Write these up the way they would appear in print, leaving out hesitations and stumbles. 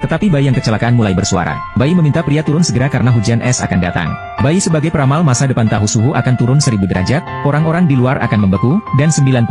Tetapi bayi yang kecelakaan mulai bersuara. Bayi meminta pria turun segera karena hujan es akan datang. Bayi sebagai peramal masa depan tahu suhu akan turun 1000 derajat, orang-orang di luar akan membeku, dan 99%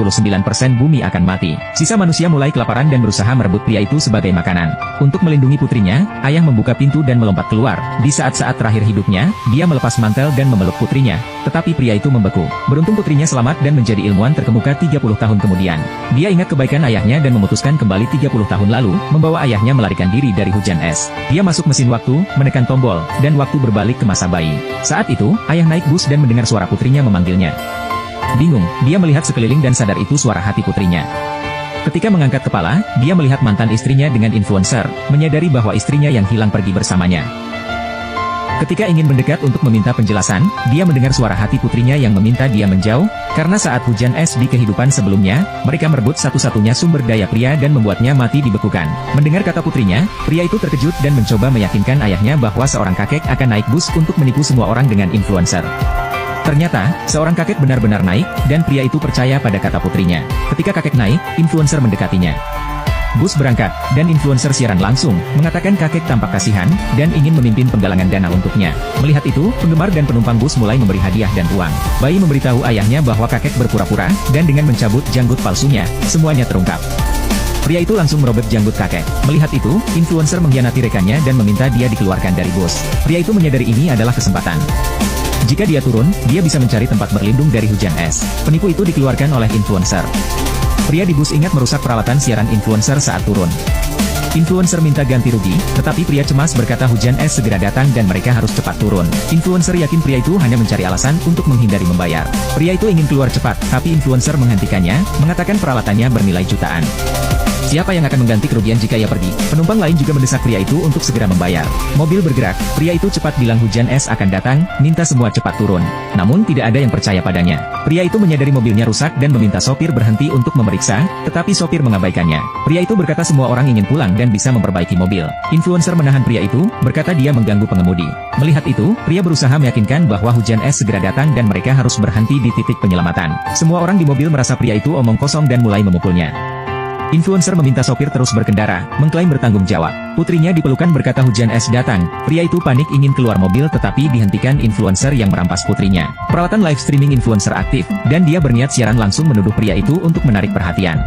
bumi akan mati. Sisa manusia mulai kelaparan dan berusaha merebut pria itu sebagai makanan. Untuk melindungi putrinya, ayah membuka pintu dan melompat keluar. Di saat-saat terakhir hidupnya, dia melepas mantel dan memeluk putrinya. Tetapi pria itu membeku. Beruntung putrinya selamat dan menjadi ilmuwan terkemuka 30 tahun kemudian. Dia ingat kebaikan ayahnya dan memutuskan kembali 30 tahun lalu, membawa ayahnya melarikan diri dari hujan es. Dia masuk mesin waktu, menekan tombol, dan waktu berbalik ke masa bayi. Saat itu, ayah naik bus dan mendengar suara putrinya memanggilnya. Bingung, dia melihat sekeliling dan sadar itu suara hati putrinya. Ketika mengangkat kepala, dia melihat mantan istrinya dengan influencer, menyadari bahwa istrinya yang hilang pergi bersamanya. Ketika ingin mendekat untuk meminta penjelasan, dia mendengar suara hati putrinya yang meminta dia menjauh, karena saat hujan es di kehidupan sebelumnya, mereka merebut satu-satunya sumber daya pria dan membuatnya mati dibekukan. Mendengar kata putrinya, pria itu terkejut dan mencoba meyakinkan ayahnya bahwa seorang kakek akan naik bus untuk menipu semua orang dengan influencer. Ternyata, seorang kakek benar-benar naik, dan pria itu percaya pada kata putrinya. Ketika kakek naik, influencer mendekatinya. Bus berangkat, dan influencer siaran langsung, mengatakan kakek tampak kasihan, dan ingin memimpin penggalangan dana untuknya. Melihat itu, penggemar dan penumpang bus mulai memberi hadiah dan uang. Bayi memberitahu ayahnya bahwa kakek berpura-pura, dan dengan mencabut janggut palsunya, semuanya terungkap. Pria itu langsung merobek janggut kakek. Melihat itu, influencer mengkhianati rekannya dan meminta dia dikeluarkan dari bus. Pria itu menyadari ini adalah kesempatan. Jika dia turun, dia bisa mencari tempat berlindung dari hujan es. Penipu itu dikeluarkan oleh influencer. Pria di bus ingat merusak peralatan siaran influencer saat turun. Influencer minta ganti rugi, tetapi pria cemas berkata hujan es segera datang dan mereka harus cepat turun. Influencer yakin pria itu hanya mencari alasan untuk menghindari membayar. Pria itu ingin keluar cepat, tapi influencer menghentikannya, mengatakan peralatannya bernilai jutaan. Siapa yang akan mengganti kerugian jika ia pergi? Penumpang lain juga mendesak pria itu untuk segera membayar. Mobil bergerak, pria itu cepat bilang hujan es akan datang, minta semua cepat turun. Namun tidak ada yang percaya padanya. Pria itu menyadari mobilnya rusak dan meminta sopir berhenti untuk memeriksa, tetapi sopir mengabaikannya. Pria itu berkata semua orang ingin pulang dan bisa memperbaiki mobil. Influencer menahan pria itu, berkata dia mengganggu pengemudi. Melihat itu, pria berusaha meyakinkan bahwa hujan es segera datang dan mereka harus berhenti di titik penyelamatan. Semua orang di mobil merasa pria itu omong kosong dan mulai memukulnya. Influencer meminta sopir terus berkendara, mengklaim bertanggung jawab. Putrinya dipelukan berkata hujan es datang. Pria itu panik ingin keluar mobil tetapi dihentikan influencer yang merampas putrinya. Peralatan live streaming influencer aktif, dan dia berniat siaran langsung menuduh pria itu untuk menarik perhatian.